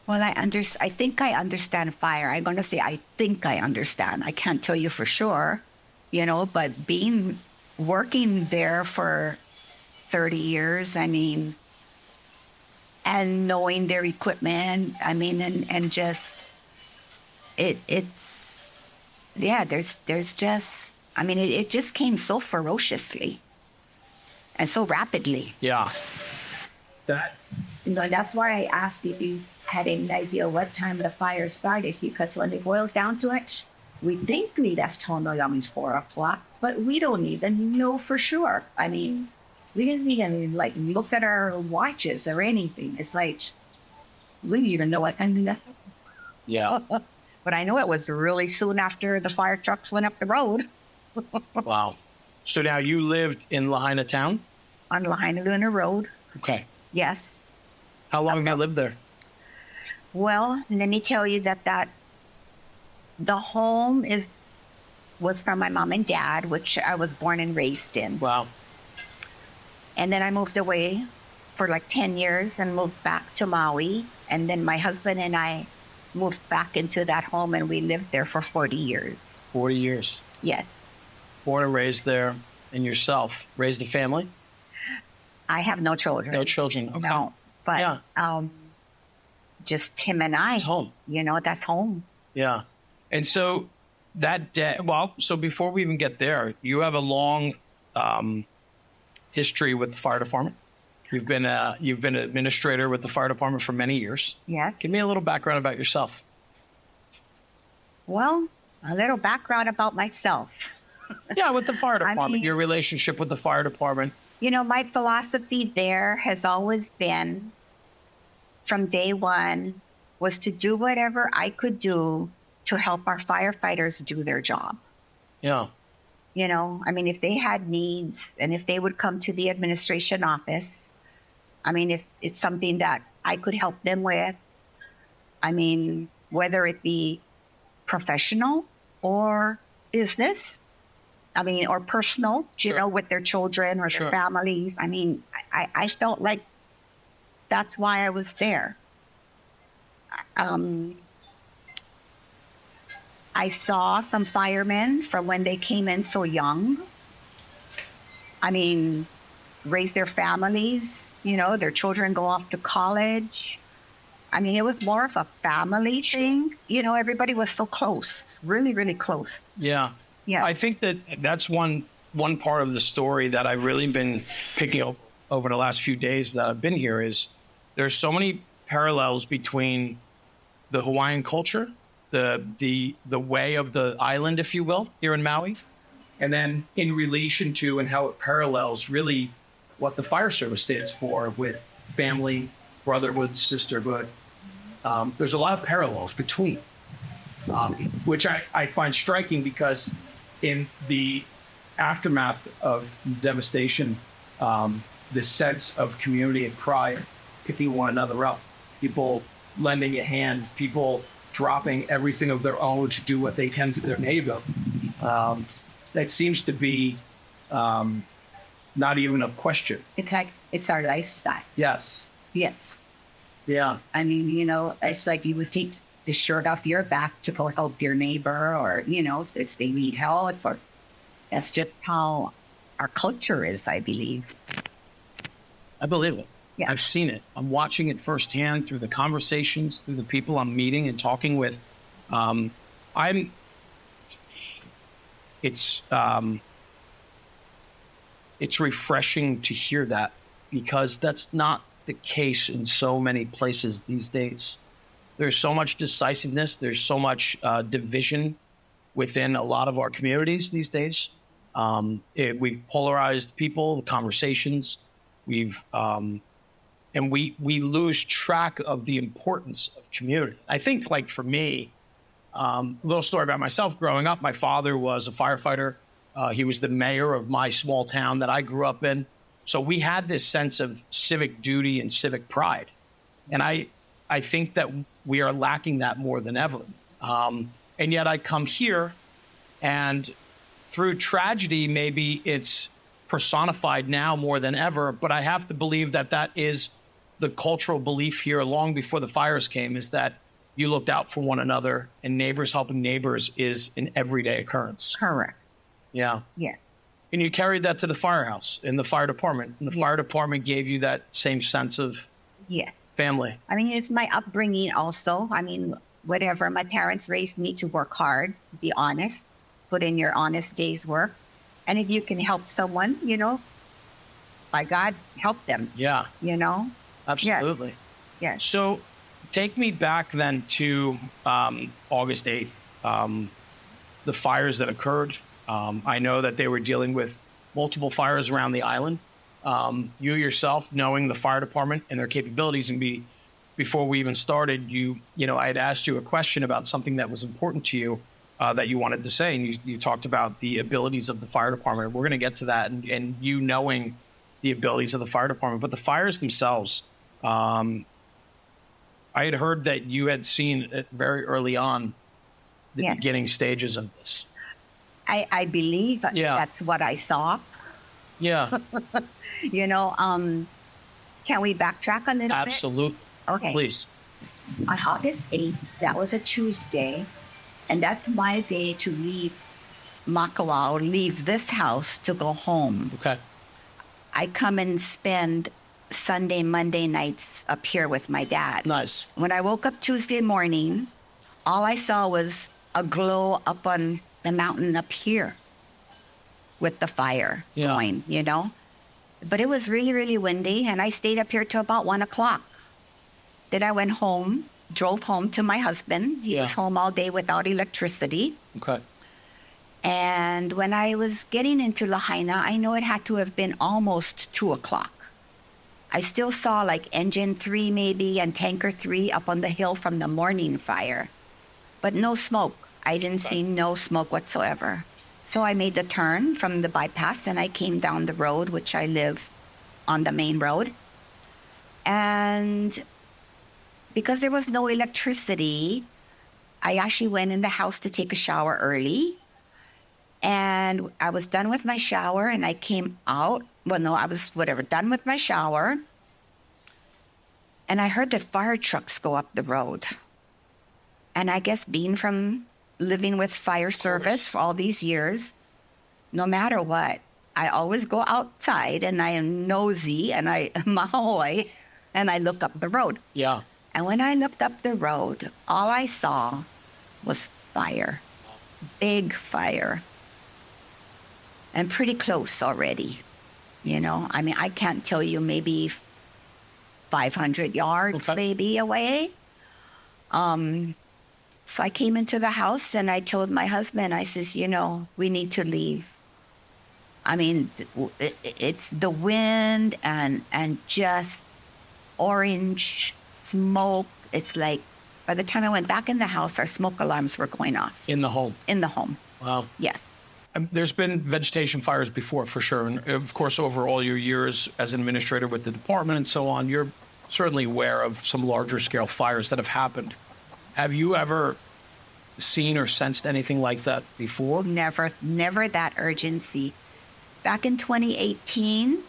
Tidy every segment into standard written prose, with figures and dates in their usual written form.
Well, I think I understand fire. I'm going to say I think I understand. I can't tell you for sure, but working there for 30 years, I mean, and knowing their equipment, I mean, and just, it's, yeah, there's just, I mean, it just came so ferociously and so rapidly. Yeah. That. That's why I asked if you had any idea what time the fire started, because when it boils down to it, we think we left home around 4 o'clock, but we don't even know for sure. I mean, we didn't even look at our watches or anything. It's like, we didn't even know what time we left. Yeah. But I know it was really soon after the fire trucks went up the road. Wow. So now you lived in Lahaina town? On Lahaina Luna Road. Okay. Yes. How long have you lived there? Well, let me tell you that the home was from my mom and dad, which I was born and raised in. Wow. And then I moved away for 10 years and moved back to Maui. And then my husband and I moved back into that home, and we lived there for 40 years. 40 years. Yes. Born and raised there. And yourself, raised a family? I have no children. No children. Okay. No. But yeah. Just him and I. It's home. That's home. Yeah. And so that day, so before we even get there, you have a long history with the fire department. You've been an administrator with the fire department for many years. Yes. Give me a little background about yourself. Well, a little background about myself. Yeah, with the fire department, your relationship with the fire department. My philosophy there has always been, from day one, was to do whatever I could do to help our firefighters do their job. Yeah. If they had needs and if they would come to the administration office, if it's something that I could help them with, whether it be professional or business, or personal, sure. With their children or sure. their families. I felt like that's why I was there. I saw some firemen from when they came in so young. Raise their families, their children go off to college. It was more of a family thing. Everybody was so close, really, really close. Yeah. Yeah. I think that's one part of the story that I've really been picking up over the last few days that I've been here is there's so many parallels between the Hawaiian culture, the way of the island, if you will, here in Maui, and then in relation to and how it parallels really what the fire service stands for with family, brotherhood, sisterhood. There's a lot of parallels between, which I find striking because in the aftermath of devastation, this sense of community and pride, picking one another up, people lending a hand, people dropping everything of their own to do what they can for their neighbor. That seems to be not even a question. It's our lifestyle. Yes. Yes. Yeah. It's like you would take the shirt off your back to go help your neighbor, or, if they need help. That's just how our culture is, I believe. I believe it. Yeah. I've seen it. I'm watching it firsthand through the conversations, through the people I'm meeting and talking with. It's refreshing to hear that, because that's not the case in so many places these days. There's so much decisiveness. There's so much division within a lot of our communities these days. We've polarized people, the conversations. And we lose track of the importance of community. I think, for me, a little story about myself. Growing up, my father was a firefighter. He was the mayor of my small town that I grew up in. So we had this sense of civic duty and civic pride. And I think that we are lacking that more than ever. And yet I come here, and through tragedy, maybe it's personified now more than ever, but I have to believe that is the cultural belief here long before the fires came is that you looked out for one another, and neighbors helping neighbors is an everyday occurrence. Correct. Yeah. Yes. And you carried that to the firehouse in the fire department. And the Yes. fire department gave you that same sense of Yes. family. I mean, it's my upbringing also. I mean, whatever. My parents raised me to work hard, be honest, put in your honest day's work. And if you can help someone, you know, by God, help them, Yeah, you know? absolutely. Yes. So take me back then to August 8th, the fires that occurred. I know that they were dealing with multiple fires around the island. You yourself, knowing the fire department and their capabilities, and before we even started, you know, I had asked you a question about something that was important to you that you wanted to say, and you talked about the abilities of the fire department. We're going to get to that, and you knowing the abilities of the fire department, but the fires themselves. I had heard that you had seen it very early on the Yes. beginning stages of this. I believe Yeah. that's what I saw. Yeah, You know, can we backtrack a little absolutely. bit? Okay. Please. On August 8th, that was a Tuesday, and that's my day to leave Makawao, leave this house to go home. Okay. I come and spend Sunday, Monday nights up here with my dad. Nice. When I woke up Tuesday morning, all I saw was a glow up on the mountain up here with the fire Yeah. going, you know? But it was really, really windy, and I stayed up here till about 1 o'clock. Then I went home, drove home to my husband. He Yeah. was home all day without electricity. Okay. And when I was getting into Lahaina, I know it had to have been almost 2 o'clock. I still saw like engine 3 maybe and tanker 3 up on the hill from the morning fire, but no smoke. I didn't see no smoke whatsoever. So I made the turn from the bypass and I came down the road, which I live on the main road. And because there was no electricity, I actually went in the house to take a shower early. And I was done with my shower and I came out. Well, no, I was done with my shower. And I heard the fire trucks go up the road. And I guess being from living with fire service for all these years, no matter what, I always go outside and I am nosy and I mahoy and I look up the road. Yeah. And when I looked up the road, all I saw was fire, big fire, and pretty close already. You know, I mean, I can't tell you, maybe 500 yards Okay. maybe away. So I came into the house and I told my husband, I says, you know, we need to leave. I mean, it's the wind and just orange smoke. It's like by the time I went back in the house, our smoke alarms were going off In the home. in the home. Wow. Yes. There's been vegetation fires before, for sure. And of course, over all your years as an administrator with the department and so on, you're certainly aware of some larger scale fires that have happened. Have you ever seen or sensed anything like that before? Never that urgency. Back in 2018,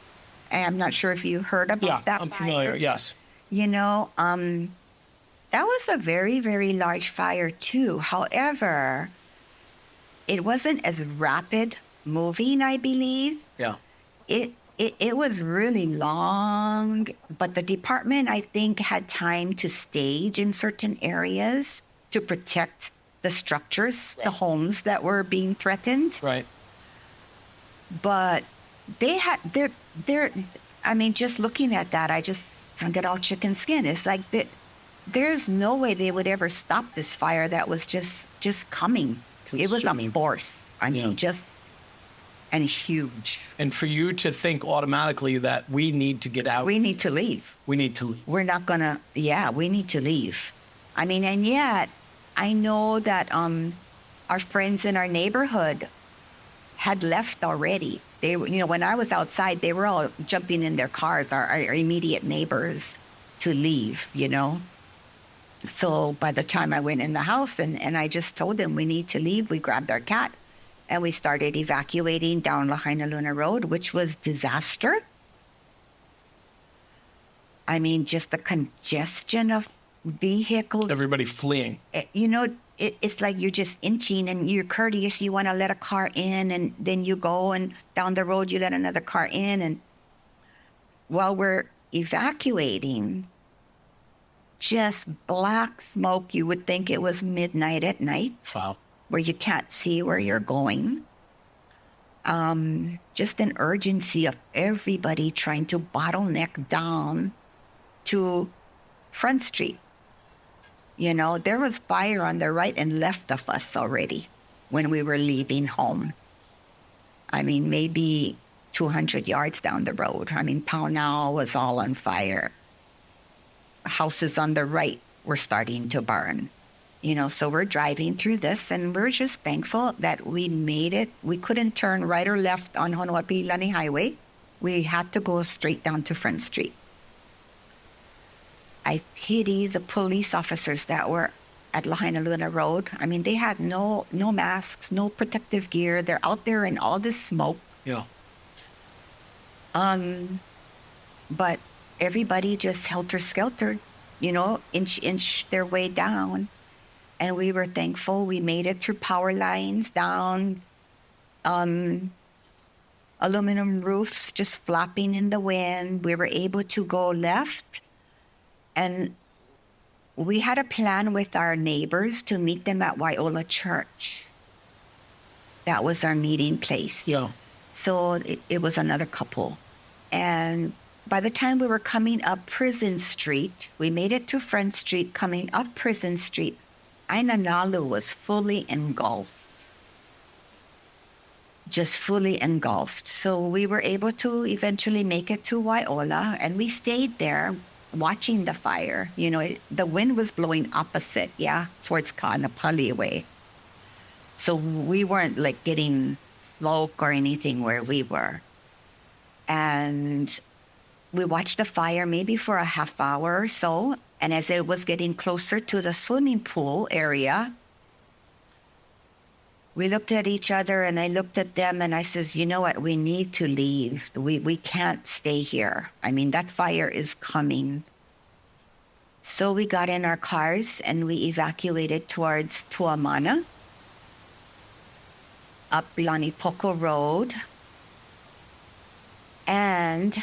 and I'm not sure if you heard about Yeah, that I'm fire. familiar. Yes. You know, that was a very, very large fire too. However, it wasn't as rapid moving, I believe. Yeah. It was really long, but the department, I think, had time to stage in certain areas to protect the structures, the homes that were being threatened. Right. But they had they're I mean, just looking at that, I get all chicken skin. It's like there's no way they would ever stop this fire that was just coming. It was a Consuming. force. I mean, Yeah. just and huge. And for you to think automatically that we need to get out, We need to leave. we need to leave. We're not gonna. Yeah, we need to leave. I mean, and yet I know that our friends in our neighborhood had left already. They were, you know, when I was outside, they were all jumping in their cars, our immediate neighbors, to leave, you know. So by the time I went in the house and I just told them we need to leave, we grabbed our cat and we started evacuating down Lahaina Luna Road, which was disaster. I mean, just the congestion of vehicles. Everybody fleeing. It's like you're just inching and you're courteous. You want to let a car in, and then you go, and down the road you let another car in. And while we're evacuating, just black smoke. You would think it was midnight at night. Wow. Where you can't see where you're going. Just an urgency of everybody trying to bottleneck down to Front Street. There was fire on the right and left of us already when we were leaving home. I mean, maybe 200 yards down the road. I mean, Pownell was all on fire. Houses on the right were starting to burn. So we're driving through this, and we're just thankful that we made it. We couldn't turn right or left on Honoapi'ilani Highway. We had to go straight down to Front Street. I pity the police officers that were at Lahaina Luna Road. I mean, they had no masks, no protective gear. They're out there in all this smoke. Yeah. But everybody just helter-skeltered, inch their way down. And we were thankful we made it through power lines, down aluminum roofs just flapping in the wind. We were able to go left. And we had a plan with our neighbors to meet them at Wai'ola Church. That was our meeting place. Yeah. So it was another couple. And by the time we were coming up Prison Street, we made it to Front Street, coming up Prison Street, Ainanalu was fully engulfed. Just fully engulfed. So we were able to eventually make it to Wai'ola, and we stayed there watching the fire. The wind was blowing opposite, towards Kaanapali way. So we weren't like getting smoke or anything where we were. And we watched the fire maybe for a half hour or so. And as it was getting closer to the swimming pool area, we looked at each other, and I looked at them, and I says, you know what, we need to leave. We can't stay here. I mean, that fire is coming. So we got in our cars and we evacuated towards Tuamana, up Lanipoko Road. And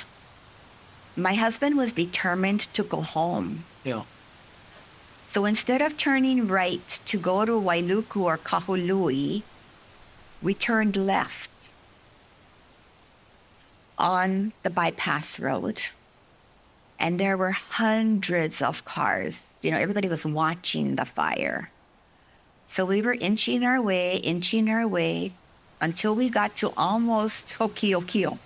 my husband was determined to go home. Yeah. So instead of turning right to go to Wailuku or Kahului, we turned left on the bypass road. And there were hundreds of cars. Everybody was watching the fire. So we were inching our way until we got to almost Hokiokio.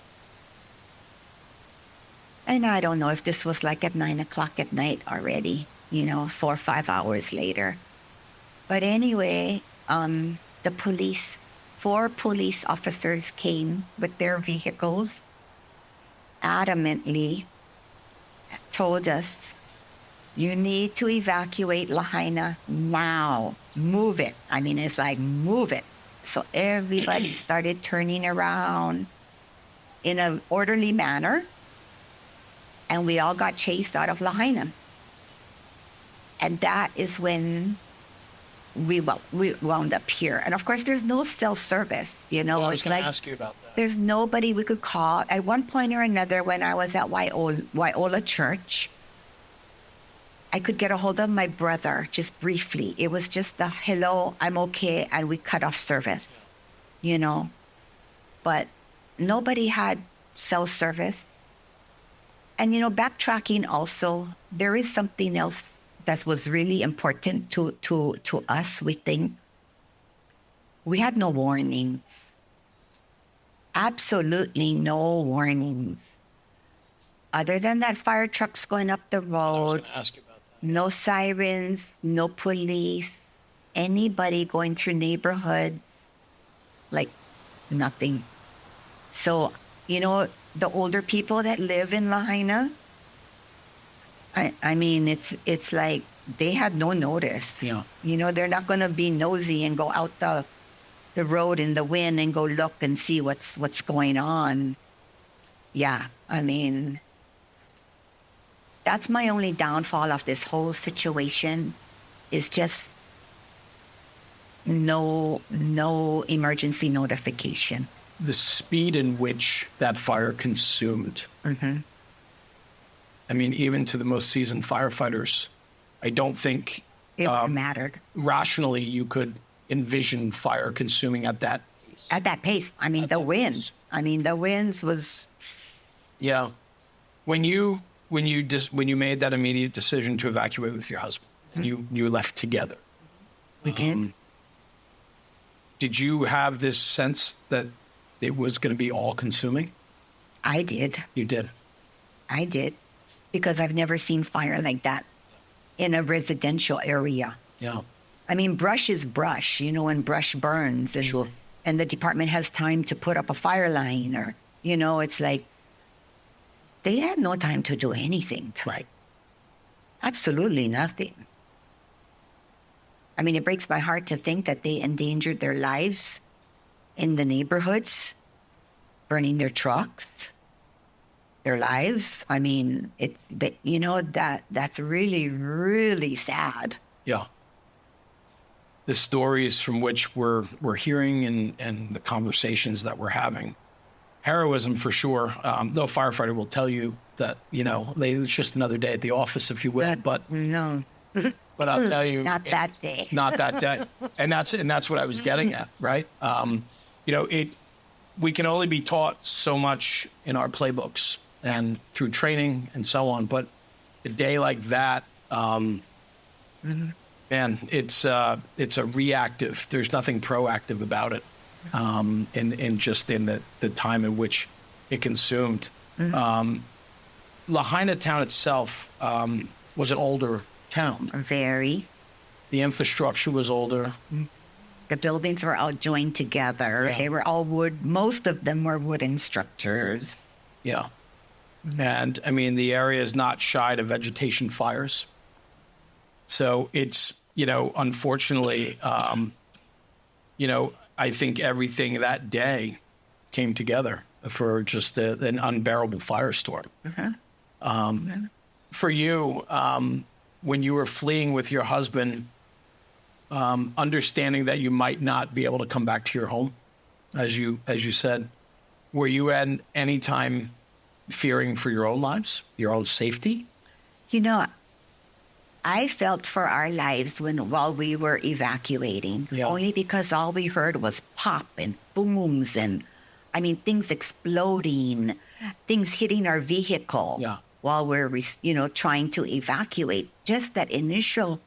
And I don't know if this was like at 9 o'clock at night already, 4 or 5 hours later. But anyway, the police, 4 police officers came with their vehicles, adamantly told us, you need to evacuate Lahaina now. Move it. I mean, it's like, move it. So everybody started turning around in an orderly manner. And we all got chased out of Lahaina. And that is when we wound up here. And of course, there's no cell service, I was going to ask you about that. There's nobody we could call. At one point or another, when I was at Wai'ola Church, I could get a hold of my brother just briefly. It was just the hello, I'm okay, and we cut off service, But nobody had cell service. And, backtracking also, there is something else that was really important to us, we think. We had no warnings. Absolutely no warnings. Other than that fire trucks going up the I was road, going to ask you about that. no sirens, no police, anybody going through neighborhoods, like nothing. So, the older people that live in Lahaina, I mean, it's like they had no notice. Yeah. They're not going to be nosy and go out the road in the wind and go look and see what's going on. Yeah, I mean, That's my only downfall of this whole situation is just no emergency notification. The speed in which that fire consumed. Mm-hmm. I mean, even to the most seasoned firefighters, I don't think It mattered. rationally you could envision fire consuming at that pace. At that pace. I mean, the wind. I mean, the winds was... Yeah. When you made that immediate decision to evacuate with your husband, and you left together, We did. did you have this sense that it was going to be all consuming? I did. You did. I did. Because I've never seen fire like that in a residential area. Yeah. I mean, brush is brush, you know, when brush burns. And, Sure. And the department has time to put up a fire line or, you know, it's like they had no time to do anything. Right. Absolutely nothing. I mean, it breaks my heart to think that they endangered their lives in the neighborhoods, burning their trucks, their lives. I mean, you know, that's really, really sad. Yeah. The stories from which we're hearing and the conversations that we're having. Heroism for sure. No firefighter will tell you that, you know, it's just another day at the office, if you will. But No, I'll tell you, not that day. not that day. And that's what I was getting at, right? You know, we can only be taught so much in our playbooks and through training and so on. But a day like that, man, it's a reactive. There's nothing proactive about it. In the time in which it consumed. Lahaina town itself was an older town. Very. The infrastructure was older. The buildings were all joined together. Yeah. They were all wood. Most of them were wooden structures. Yeah. And I mean, the area is not shy to vegetation fires. So it's, you know, unfortunately, you know, I think everything that day came together for just an unbearable firestorm. For you, when you were fleeing with your husband, understanding that you might not be able to come back to your home, as you said, were you at any time fearing for your own lives, your own safety? You know, I felt for our lives while we were evacuating, Yeah. only because all we heard was pop and booms and, I mean, things exploding, things hitting our vehicle Yeah. while we're, you know, trying to evacuate. Just that initial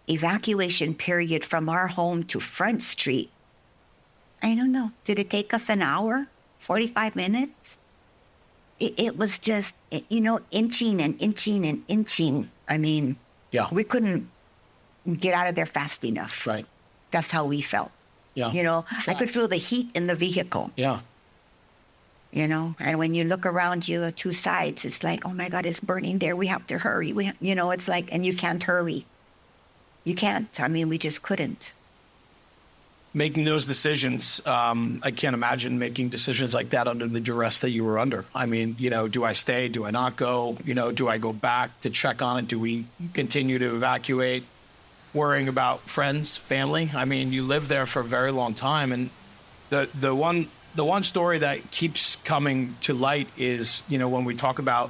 evacuation period from our home to Front Street. I don't know. Did it take us an hour? 45 minutes? It was just, you know, inching and inching and inching. I mean, Yeah. we couldn't get out of there fast enough. Right. That's how we felt. Yeah. You know, I could feel the heat in the vehicle, Yeah. you know, and when you look around you at two sides, it's like, oh my God, it's burning there. We have to hurry. You know, it's like, and you can't hurry. You can't. I mean, we just couldn't. Making those decisions, I can't imagine making decisions like that under the duress that you were under. I mean, you know, do I stay? Do I not go? You know, do I go back to check on it? Do we continue to evacuate? Worrying about friends, family. I mean, you lived there for a very long time. And the one story that keeps coming to light is, you know, when we talk about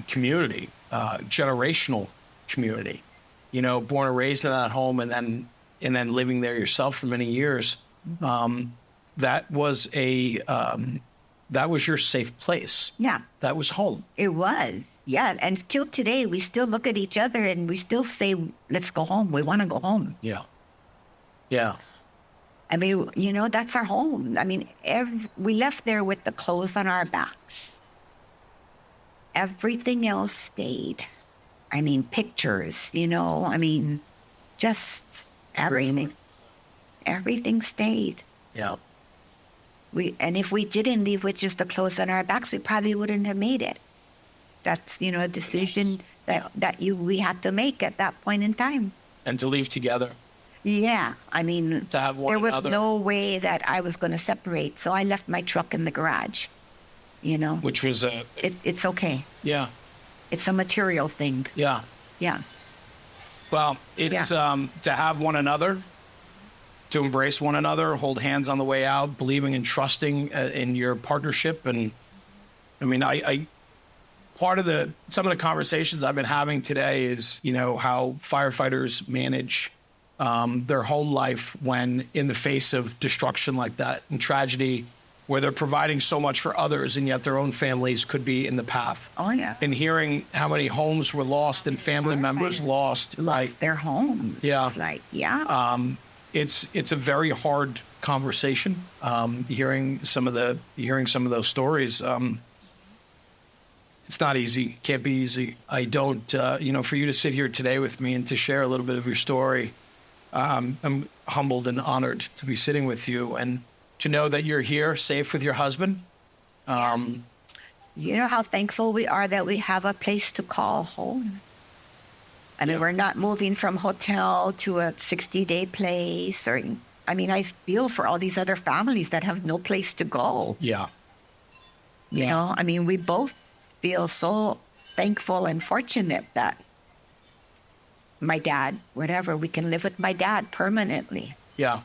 community, generational community, you know, born and raised in that home and then living there yourself for many years, that was your safe place. Yeah, That was home. it was. Yeah. And still today, we still look at each other and we still say, let's go home. We want to go home. Yeah. Yeah. I mean, you know, that's our home. I mean, we left there with the clothes on our backs. Everything else stayed. I mean, pictures, you know, I mean, just everything. Everything stayed. Yeah. And if we didn't leave with just the clothes on our backs, we probably wouldn't have made it. That's, you know, a decision we had to make at that point in time. And to leave together. Yeah, I mean, To have one there was another. no way that I was going to separate, so I left my truck in the garage. You know, Which was it's okay. yeah. It's a material thing. Yeah. Yeah. Well, it's to have one another, to embrace one another, hold hands on the way out, believing and trusting in your partnership. And I mean, I part of some of the conversations I've been having today is, how firefighters manage their whole life when in the face of destruction like that and tragedy, where they're providing so much for others and yet their own families could be in the path. Oh, yeah. And hearing how many homes were lost and family members lost their homes. Yeah. It's a very hard conversation. Hearing some of those stories. It's not easy. Can't be easy. I don't, for you to sit here today with me and to share a little bit of your story, I'm humbled and honored to be sitting with you and to know that you're here safe with your husband. You know how thankful we are that we have a place to call home. I mean, we're not moving from hotel to a 60-day place. I feel for all these other families that have no place to go. Yeah. You know, I mean, we both feel so thankful and fortunate that my dad, whatever, we can live with my dad permanently. Yeah.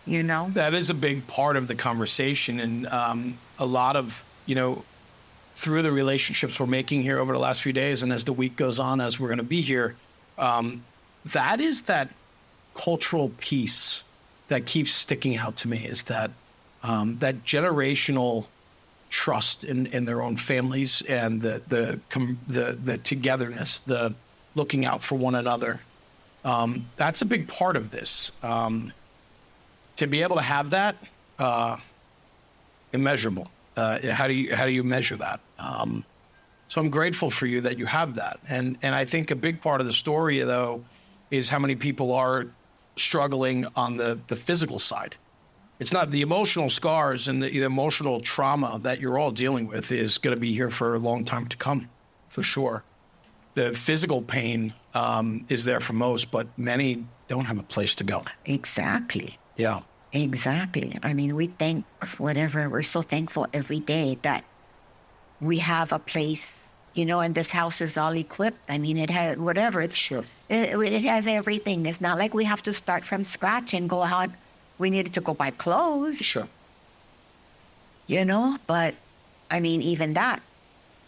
You know? That is a big part of the conversation. And a lot of, through the relationships we're making here over the last few days, and as the week goes on, as we're going to be here, that is that cultural piece that keeps sticking out to me, is that that generational trust in their own families and the togetherness, the looking out for one another. That's a big part of this. To be able to have that, immeasurable. How do you measure that? So I'm grateful for you that you have that. And I think a big part of the story, though, is how many people are struggling on the physical side. It's not the emotional scars and the emotional trauma that you're all dealing with is going to be here for a long time to come, for sure. The physical pain is there for most, but many don't have a place to go. Exactly. Yeah. Exactly. I mean, we're so thankful every day that we have a place, and this house is all equipped. I mean, it has whatever. It's sure. It has everything. It's not like we have to start from scratch and go out. We needed to go buy clothes. Sure. But I mean, even that.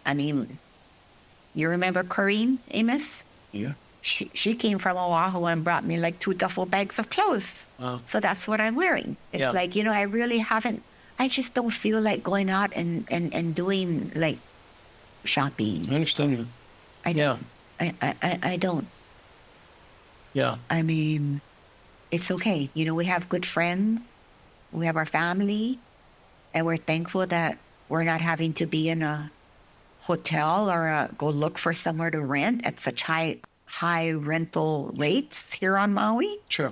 I mean, you remember Corinne Amos? Yeah. She came from Oahu and brought me like 2 duffel bags of clothes. Wow. So that's what I'm wearing. It's like, I really haven't, I just don't feel like going out and doing like shopping. I understand that. I don't. Yeah. I mean, it's okay. We have good friends. We have our family. And we're thankful that we're not having to be in a hotel or go look for somewhere to rent at such high rental rates here on Maui. Sure.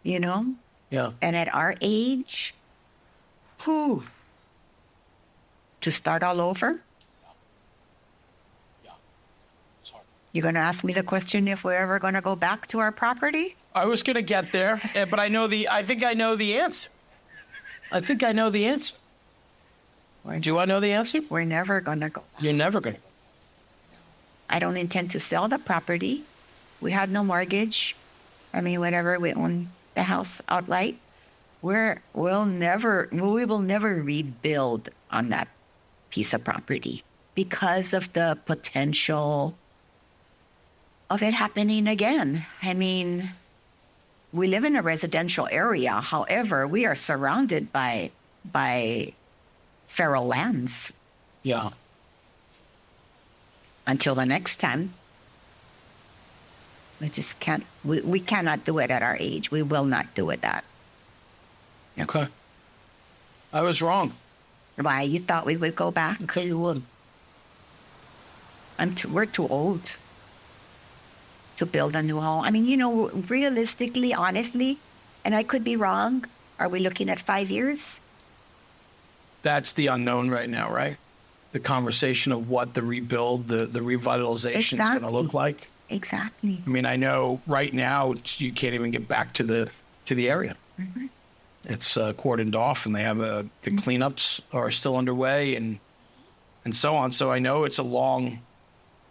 Yeah. And at our age, to start all over. Yeah. It's hard. You're going to ask me the question if we're ever going to go back to our property? I was going to get there, but I think I know the answer. Do I know the answer? We're never going to go. You're never going to. I don't intend to sell the property. We had no mortgage. I mean, whatever, we own the house outright. We will never rebuild on that piece of property because of the potential of it happening again. I mean, we live in a residential area. However, we are surrounded by feral lands. Yeah. Until the next time. We just can't, we cannot do it at our age. We will not do it that. Okay. I was wrong. Why? You thought we would go back? Okay, you would. We're too old to build a new home. I mean, realistically, honestly, and I could be wrong, are we looking at 5 years? That's the unknown right now, right? The conversation of what the rebuild, the revitalization is going to look like. Exactly. I mean, I know right now you can't even get back to the area. Mm-hmm. It's cordoned off, and they have the cleanups are still underway, and so on. So I know it's a long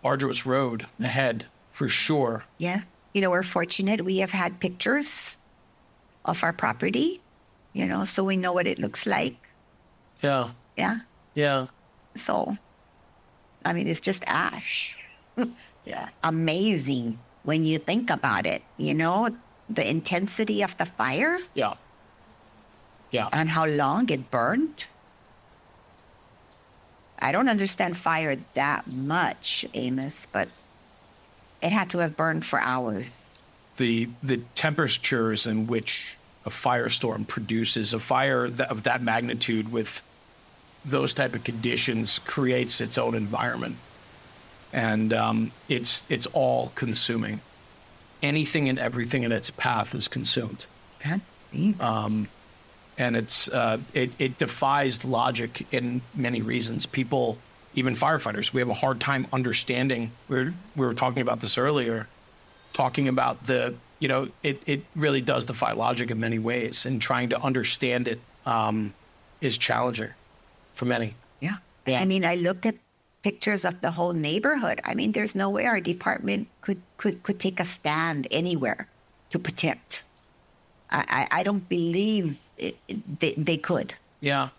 arduous road ahead for sure. Yeah. You know, we're fortunate. We have had pictures of our property, you know, so we know what it looks like. Yeah. Yeah. Yeah. So, I mean, it's just ash. Yeah. Amazing when you think about it, you know, the intensity of the fire Yeah. Yeah. and how long it burned. I don't understand fire that much, Amos, but it had to have burned for hours. The temperatures in which a firestorm produces a fire of that magnitude with those type of conditions creates its own environment, and it's all consuming. Anything and everything in its path is consumed. And it defies logic in many reasons. People, even firefighters, we have a hard time understanding. We were talking about this earlier, talking about it really does defy logic in many ways, and trying to understand it is challenging for many. Yeah. Yeah. I mean, I look at pictures of the whole neighborhood. I mean, there's no way our department could take a stand anywhere to protect. I don't believe they could. Yeah.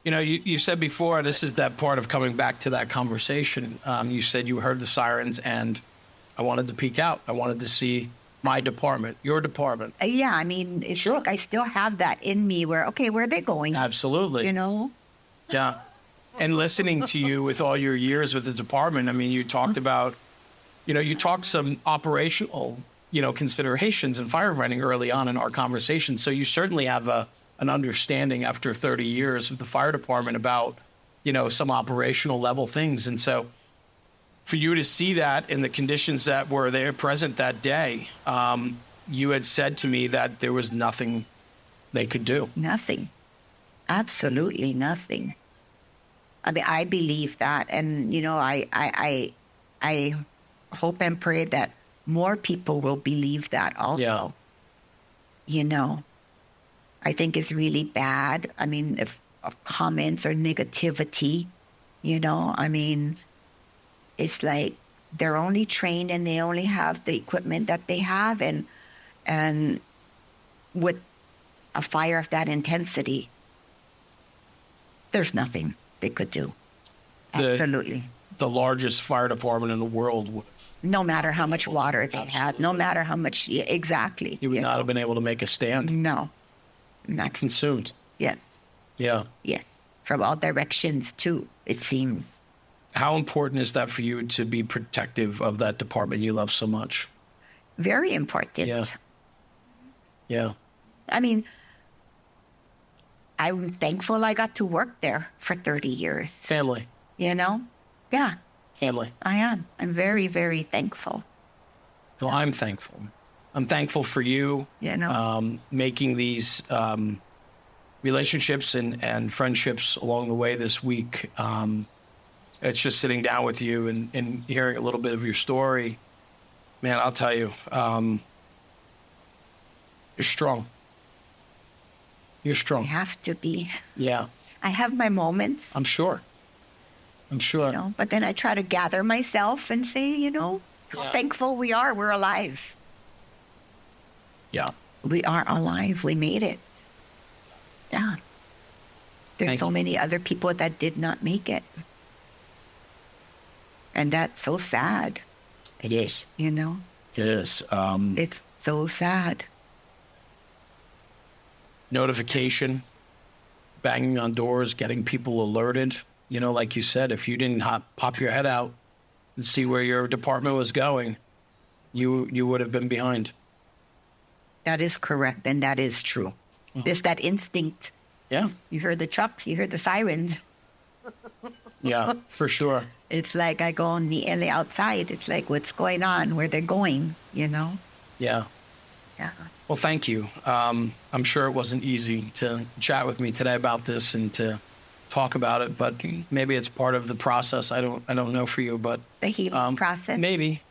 You know, you said before, this is that part of coming back to that conversation. You said you heard the sirens, and I wanted to peek out. I wanted to see my department, your department. Yeah, I mean, look, I still have that in me where, okay, where are they going? Absolutely. You know? Yeah. And listening to you with all your years with the department, I mean, you talked about, you talked some operational, considerations in firefighting early on in our conversation. So you certainly have an understanding after 30 years of the fire department about, some operational level things. And so for you to see that in the conditions that were there present that day, you had said to me that there was nothing they could do. Nothing. Absolutely nothing. I mean, I believe that. And, I hope and pray that more people will believe that also. Yeah. I think it's really bad. I mean, if of comments or negativity, I mean, it's like they're only trained and they only have the equipment that they have. And with a fire of that intensity, there's nothing they could do. Absolutely. The largest fire department in the world would. No matter how much water they had, no matter how much, exactly. You would not have been able to make a stand. No. Not Consumed. Yes. Yeah. Yes. From all directions, too, it seems. How important is that for you to be protective of that department you love so much? Very important. Yeah. Yeah. I mean, I'm thankful I got to work there for 30 years. Family. Yeah. Family. I am. I'm very, very thankful. Well, I'm thankful. I'm thankful for you making these relationships and friendships along the way this week. It's just sitting down with you and hearing a little bit of your story. Man, I'll tell you, you're strong. You're strong. I have to be. Yeah. I have my moments. I'm sure. But then I try to gather myself and say, how thankful we are. We're alive. Yeah. We are alive. We made it. Yeah. There's so many other people that did not make it. And that's so sad. It is. It is. It's so sad. Notification, banging on doors, getting people alerted. Like you said, if you didn't pop your head out and see where your department was going, you would have been behind. That is correct, and that is true. There's that instinct. Yeah. You heard the trucks, you heard the sirens. Yeah, for sure. It's like I go on the alley outside. It's like, what's going on? Where they're going, Yeah. Yeah. Well, thank you. I'm sure it wasn't easy to chat with me today about this and to talk about it, but maybe it's part of the process. I don't know for you, but the healing process. Maybe.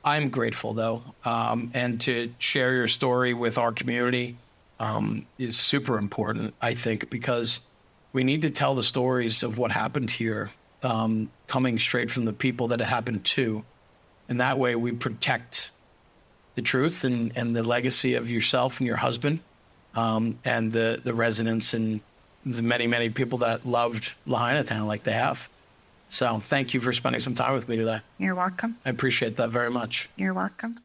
I'm grateful though, and to share your story with our community is super important, I think, because we need to tell the stories of what happened here coming straight from the people that it happened to. And that way we protect the truth and the legacy of yourself and your husband, and the residents and the many, many people that loved Lahaina Town like they have. So thank you for spending some time with me today. You're welcome. I appreciate that very much. You're welcome.